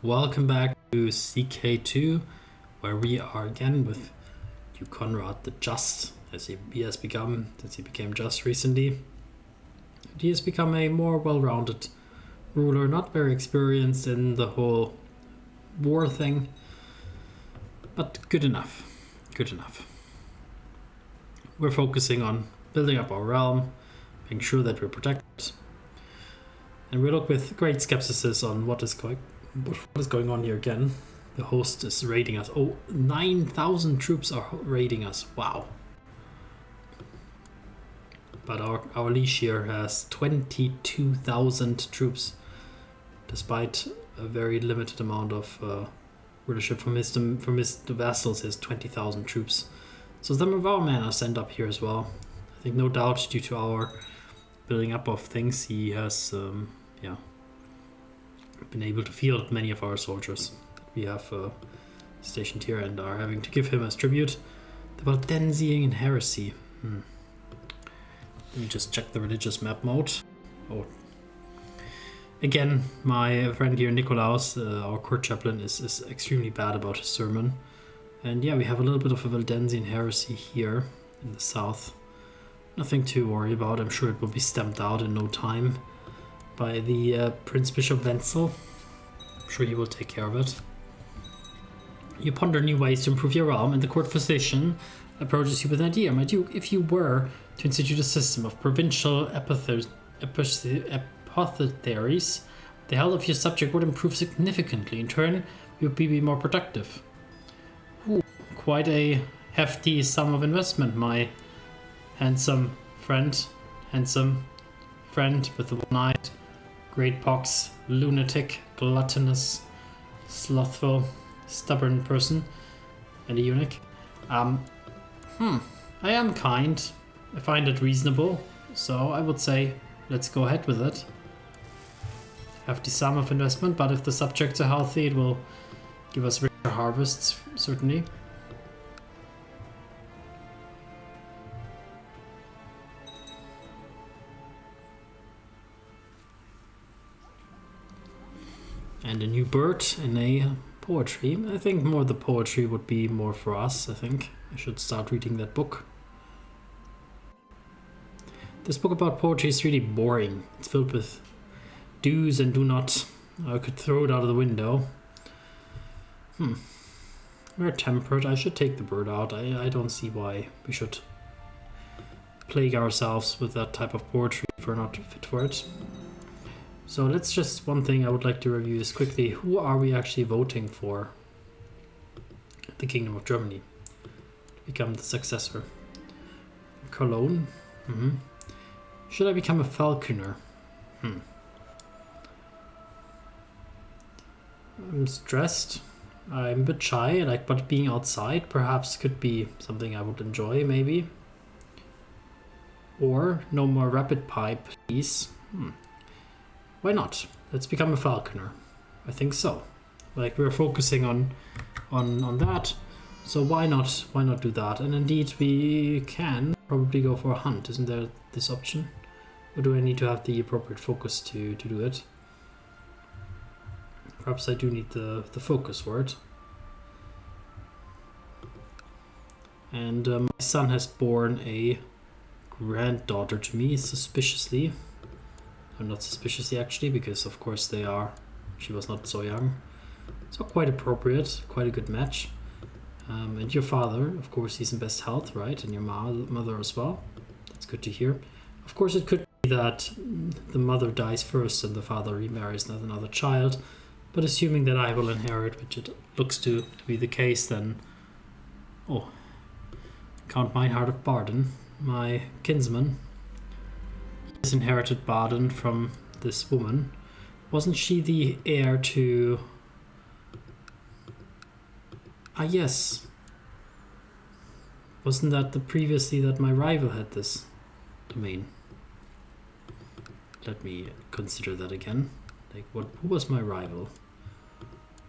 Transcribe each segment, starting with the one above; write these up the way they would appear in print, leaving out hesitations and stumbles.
Welcome back to CK2, where we are again with Duke Conrad the Just, as he has become, since he became just recently. He has become a more well-rounded ruler, not very experienced in the whole war thing, but good enough. Good enough. We're focusing on building up our realm, making sure that we're protected, and we look with great skepticism on what is going on here again. The host is raiding us. Oh, 9,000 troops are raiding us. Wow. But our liege here has 22,000 troops, despite a very limited amount of rulership from his vassals. He has 20,000 troops. So some of our men are sent up here as well. I think no doubt due to our building up of things, he has been able to field many of our soldiers that we have stationed here and are having to give him as tribute. The Valdensian heresy. Let me just check the religious map mode. Oh, again, my friend here, Nikolaus, our court chaplain, is extremely bad about his sermon. And yeah, we have a little bit of a Valdensian heresy here in the south. Nothing to worry about. I'm sure it will be stamped out in no time by the Prince Bishop Wenzel. I'm sure he will take care of it. You ponder new ways to improve your realm, and the court physician approaches you with an idea. My duke, if you were to institute a system of provincial apothecaries, the health of your subject would improve significantly. In turn, you would be more productive. Ooh, quite a hefty sum of investment, my handsome friend with the one-eyed, great pox, lunatic, gluttonous, slothful, stubborn person, and a eunuch. I am kind. I find it reasonable, so I would say let's go ahead with it. Hefty sum of investment, but if the subjects are healthy, it will give us richer harvests, certainly. And a new bird and a poetry. I think more the poetry would be more for us, I think. I should start reading that book. This book about poetry is really boring. It's filled with do's and do not. I could throw it out of the window. We're temperate. I should take the bird out. I don't see why we should plague ourselves with that type of poetry if we're not fit for it. So let's just, one thing I would like to review is quickly, who are we actually voting for the Kingdom of Germany to become the successor? Cologne? Should I become a falconer? I'm stressed. I'm a bit shy, but being outside perhaps could be something I would enjoy, maybe. Or no more rapid pipe, please. Why not? Let's become a falconer. I think so. Like, we're focusing on that, so why not do that? And indeed, we can probably go for a hunt. Isn't there this option? Or do I need to have the appropriate focus to do it? Perhaps I do need the focus for it. And my son has born a granddaughter to me, suspiciously. Or not suspiciously, actually, because of course she was not so young. So quite appropriate, quite a good match. And your father, of course, he's in best health, right? And your mother as well. That's good to hear. Of course, it could be that the mother dies first and the father remarries another child. But assuming that I will inherit, which it looks to be the case, then... Oh, Count Meinhard of Baden, my kinsman, has inherited Baden from this woman. Wasn't she the heir to... Ah, yes. Wasn't that previously that my rival had this domain? Let me consider that again. Like, who was my rival?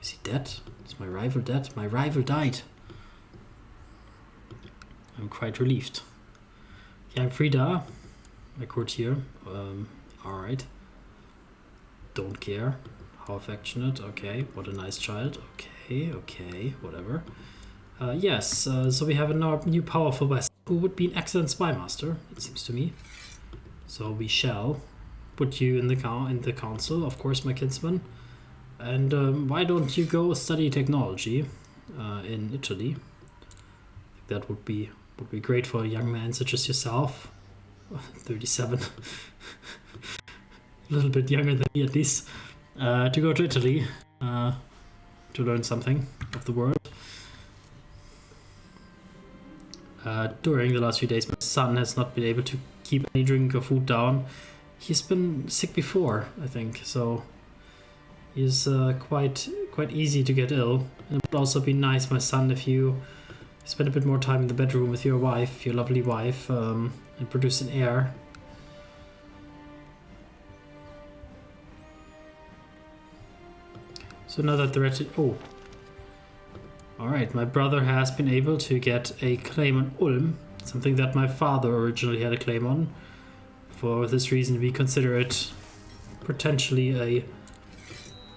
Is he dead? Is my rival dead? My rival died. I'm quite relieved. Yeah, I'm Frida, my courtier. Alright. Don't care. How affectionate. Okay, what a nice child. Okay, whatever. Yes, so we have a new powerful West who would be an excellent spy master, it seems to me. So we shall put you in the council, of course, my kinsman. And why don't you go study technology in Italy? That would be great for a young man such as yourself. 37. A little bit younger than me, at least. To go to Italy to learn something of the world. During the last few days, my son has not been able to keep any drink or food down. He's been sick before, I think, so he's quite easy to get ill. And it would also be nice, my son, if you spend a bit more time in the bedroom with your wife, your lovely wife, and produce an heir. So now that the oh. Alright, my brother has been able to get a claim on Ulm, something that my father originally had a claim on. For this reason, we consider it potentially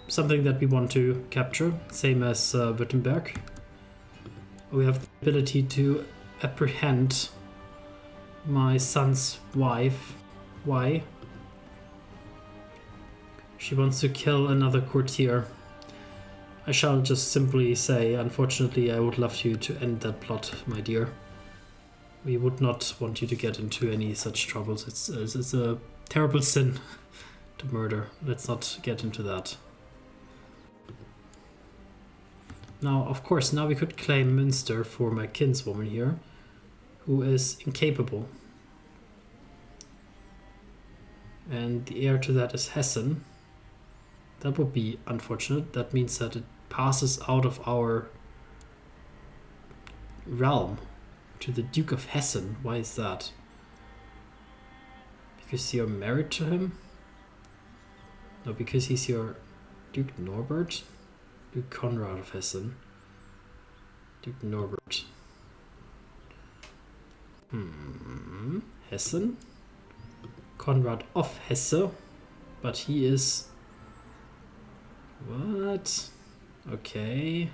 something that we want to capture, same as Württemberg. We have the ability to apprehend my son's wife. Why? She wants to kill another courtier. I shall just simply say, unfortunately, I would love you to end that plot, my dear. We would not want you to get into any such troubles. It's a terrible sin to murder. Let's not get into that. Now, of course, now we could claim Münster for my kinswoman here, who is incapable. And the heir to that is Hessen. That would be unfortunate. That means that it passes out of our realm to the Duke of Hessen. Why is that? Because you're married to him? No, because he's your Duke Norbert? Duke Conrad of Hessen. Duke Norbert. Hessen? Conrad of Hesse. But he is... What? Okay.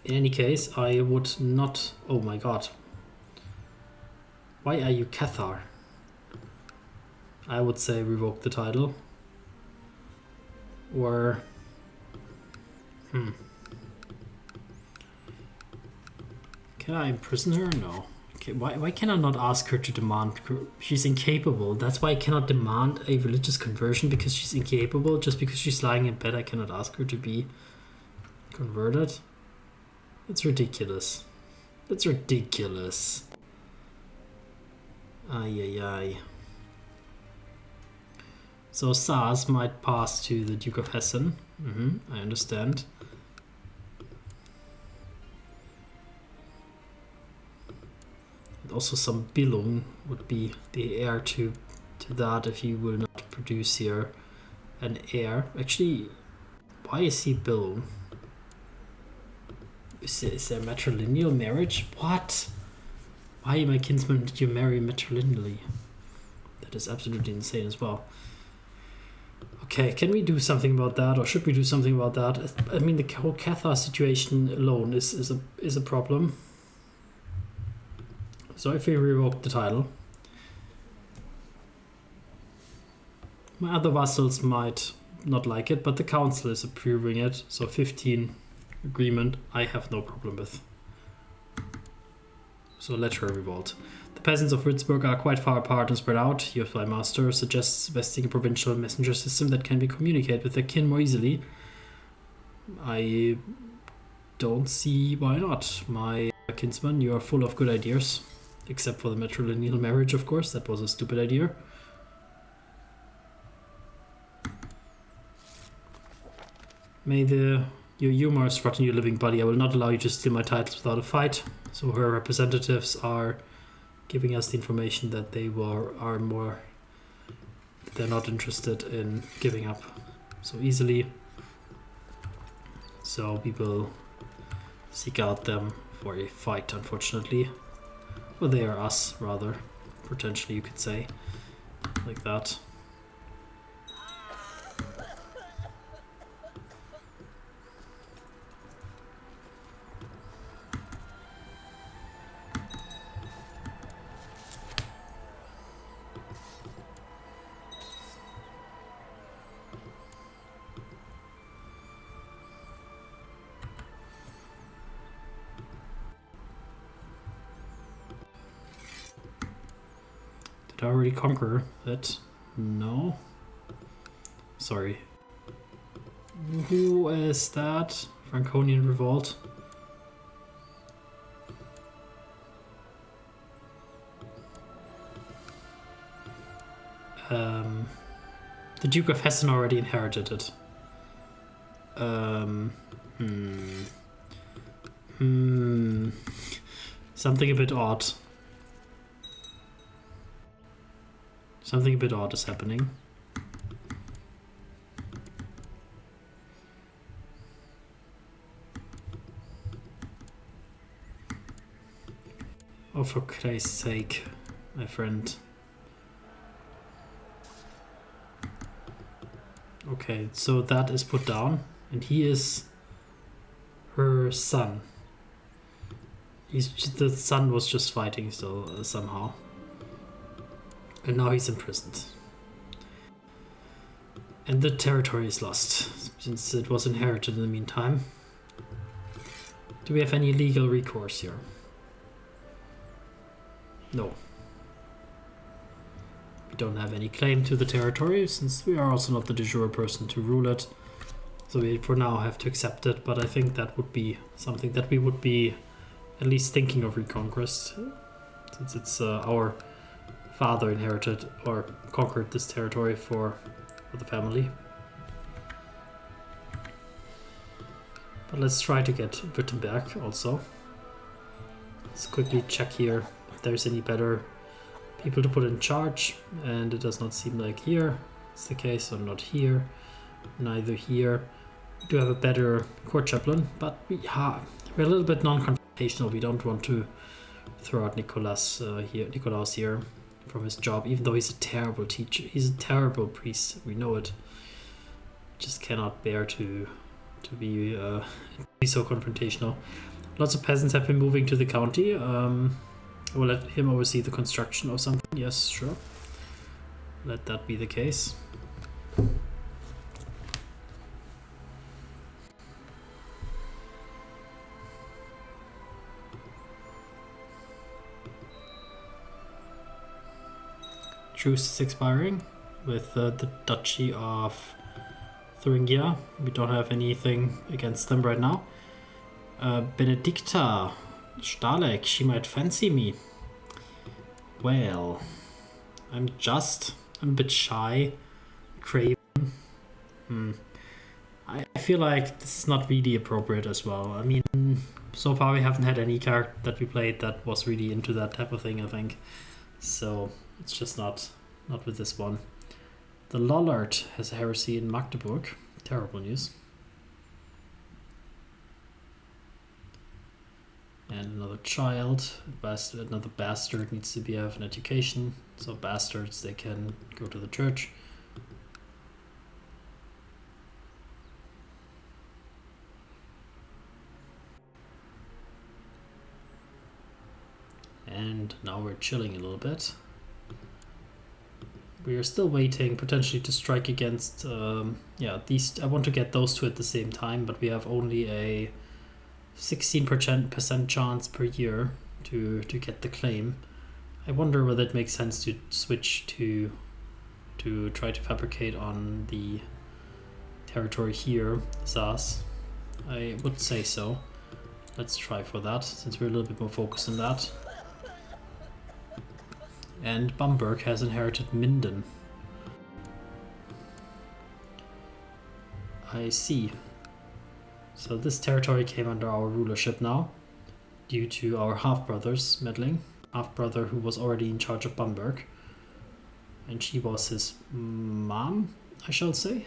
In any case, I would not... Oh my god. Why are you Cathar? I would say revoke the title. Or... Can I imprison her? No. Okay, why can I not ask her to demand... She's incapable. That's why I cannot demand a religious conversion, because she's incapable. Just because she's lying in bed, I cannot ask her to be converted. It's ridiculous. It's ridiculous. Ay. So Saas might pass to the Duke of Hessen. I understand. And also some Billung would be the heir to that if he will not produce here an heir. Actually, why is he Billung? Is there matrilineal marriage? What? Why, my kinsman, did you marry matrilineally? That is absolutely insane as well. Okay, can we do something about that, or should we do something about that? I mean, the whole Cathar situation alone is a problem. So if we revoke the title, my other vassals might not like it, but the council is approving it. So 15 agreement, I have no problem with. So let her revolt. The peasants of Würzburg are quite far apart and spread out. Your spy master suggests vesting a provincial messenger system that can be communicated with their kin more easily. I don't see why not. My kinsman, you are full of good ideas. Except for the matrilineal marriage, of course. That was a stupid idea. May your humors rotten your living body. I will not allow you to steal my titles without a fight. So her representatives are giving us the information that they're not interested in giving up so easily. So we will seek out them for a fight, unfortunately. Well, they are us, rather. Potentially, you could say. Like that. Did I already conquer it? No. Sorry. Who is that? Franconian Revolt. The Duke of Hessen already inherited it. Something a bit odd. Something a bit odd is happening. Oh, for Christ's sake, my friend. Okay, so that is put down, and he is her son. The son was just fighting still somehow. And now he's imprisoned. And the territory is lost, since it was inherited in the meantime. Do we have any legal recourse here? No. We don't have any claim to the territory, since we are also not the de jure person to rule it. So we for now have to accept it, but I think that would be something that we would be at least thinking of reconquest, since it's our father inherited or conquered this territory for the family. But let's try to get Württemberg also. Let's quickly check here if there's any better people to put in charge, and it does not seem like here it's the case, so not here, neither here. We do have a better court chaplain, but we're a little bit non-confrontational. We don't want to throw out Nikolaus here from his job, even though he's a terrible teacher. He's a terrible priest. We know it. Just cannot bear to be so confrontational. Lots of peasants have been moving to the county. We'll let him oversee the construction or something. Yes, sure. Let that be the case. Truce is expiring with the Duchy of Thuringia. We don't have anything against them right now. Benedicta Stalek, she might fancy me. Well, I'm a bit shy, craven. I feel like this is not really appropriate as well. I mean, so far we haven't had any character that we played that was really into that type of thing, I think. So it's just not with this one. The Lollard has a heresy in Magdeburg. Terrible news. And another child, another bastard needs to have an education. So bastards, they can go to the church. And now we're chilling a little bit. We are still waiting potentially to strike against, these. I want to get those two at the same time, but we have only a 16% chance per year to get the claim. I wonder whether it makes sense to switch to try to fabricate on the territory here, Saas. I would say so. Let's try for that, since we're a little bit more focused on that. And Bamberg has inherited Minden. I see. So this territory came under our rulership now, due to our half-brother's meddling. Half-brother who was already in charge of Bamberg. And she was his mom, I shall say.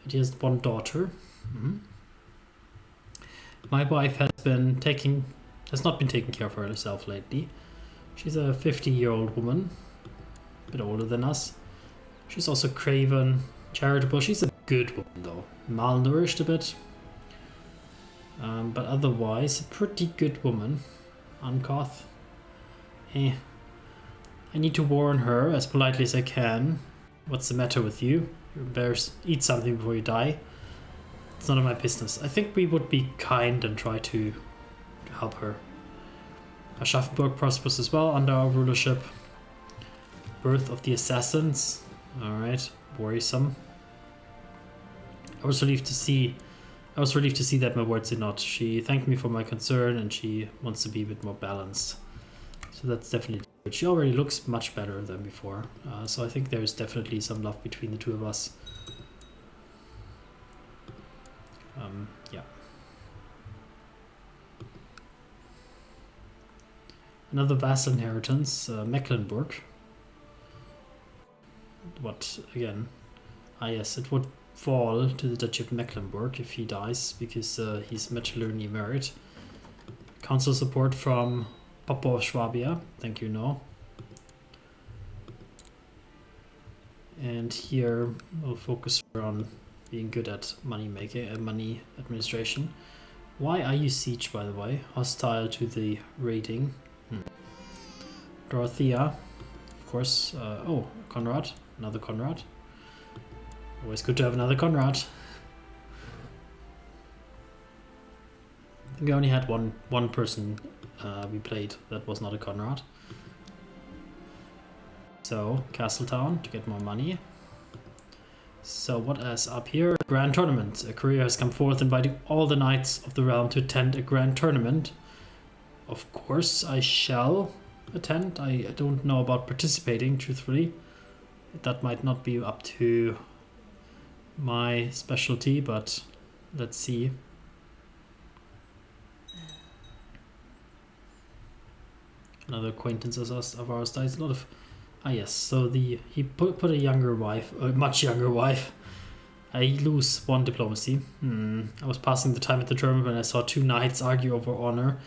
And he has one daughter. My wife has not been taking care of herself lately. She's a 50-year-old woman, a bit older than us. She's also craven, charitable. She's a good woman though, malnourished a bit. But otherwise, a pretty good woman. Ankoth. I need to warn her as politely as I can. What's the matter with you? You better eat something before you die. It's none of my business. I think we would be kind and try to help her. Aschaffenburg prospers as well under our rulership. birth of the assassins. Alright, worrisome. I was relieved to see that my words did not. She thanked me for my concern and she wants to be a bit more balanced. So that's definitely good. She already looks much better than before. So I think there's definitely some love between the two of us. Yeah. Another vassal inheritance, Mecklenburg. What, again? Ah yes, it would fall to the Duchy of Mecklenburg if he dies, because he's matrilineally married. Council support from Papa of Swabia, thank you, no. And here we'll focus on being good at money making and money administration. Why are you siege, by the way? Hostile to the raiding. Dorothea, of course. Oh, Conrad, another Conrad. Always good to have another Conrad. I think we only had one person we played that was not a Conrad. So, Castletown to get more money. So what else up here? Grand tournament. A courier has come forth inviting all the knights of the realm to attend a grand tournament. Of course I shall attend. I don't know about participating, truthfully. That might not be up to my specialty, but let's see. Another acquaintance of ours dies. A lot of... Ah yes, so he put a younger wife, a much younger wife. I lose one diplomacy. I was passing the time at the tournament when I saw two knights argue over honor.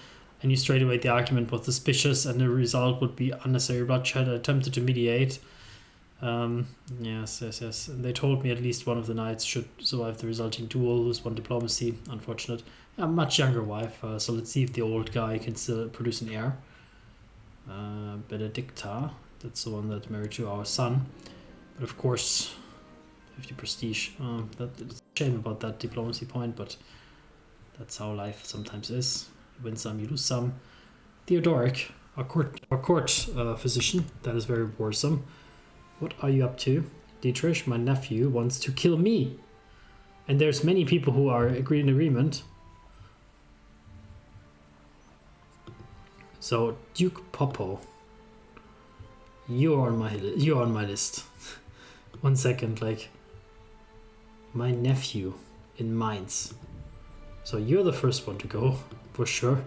I knew straight away the argument was suspicious and the result would be unnecessary bloodshed. I attempted to mediate. Yes. And they told me at least one of the knights should survive the resulting duel, lose one diplomacy. Unfortunate. A much younger wife, so let's see if the old guy can still produce an heir. Benedicta, that's the one that married to our son. But of course, 50 prestige. That's a shame about that diplomacy point, but that's how life sometimes is. You win some, you lose some. Theodoric, our court physician, that is very worrisome. What are you up to? Dietrich, my nephew, wants to kill me. And there's many people who are in agreement. So, Duke Popo, you're on my list. 1 second, like, my nephew in Mainz. So you're the first one to go, for sure.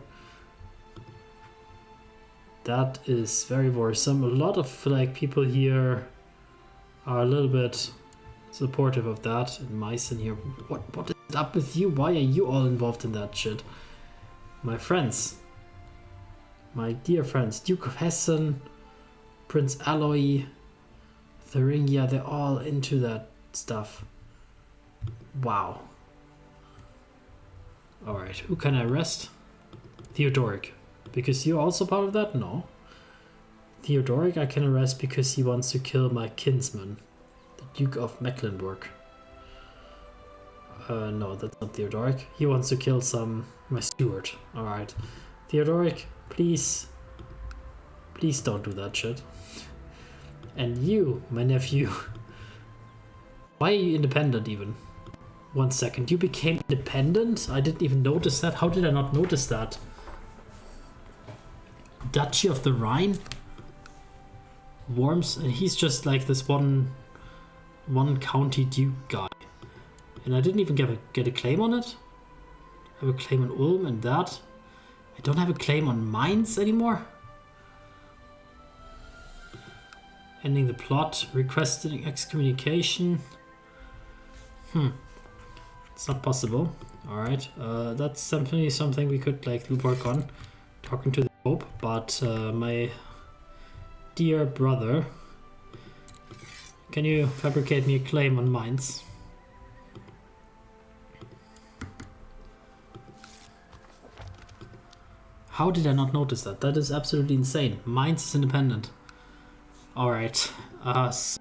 That is very worrisome. A lot of like people here are a little bit supportive of that. And Meissen here, what is up with you? Why are you all involved in that shit? My friends. My dear friends, Duke of Hessen, Prince Aloy, Thuringia, they're all into that stuff. Wow. Alright, who can I arrest? Theodoric. Because you're also part of that? No. Theodoric I can arrest because he wants to kill my kinsman, the Duke of Mecklenburg. No, that's not Theodoric. He wants to kill my steward. Alright. Theodoric, please don't do that shit. And you, my nephew, why are you independent even? 1 second, you became independent? I didn't even notice that. How did I not notice that? Duchy of the Rhine? Worms, and he's just like this one county duke guy. And I didn't even get a claim on it. I have a claim on Ulm and that. I don't have a claim on Mainz anymore. Ending the plot, requesting excommunication. It's not possible. Alright, that's definitely something we could like work on. Talking to the Pope, but my dear brother, can you fabricate me a claim on Mainz? How did I not notice that? That is absolutely insane. Mainz is independent. Alright, so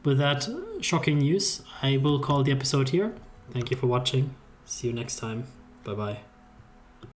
with that shocking news, I will call the episode here. Thank you for watching. See you next time. Bye bye.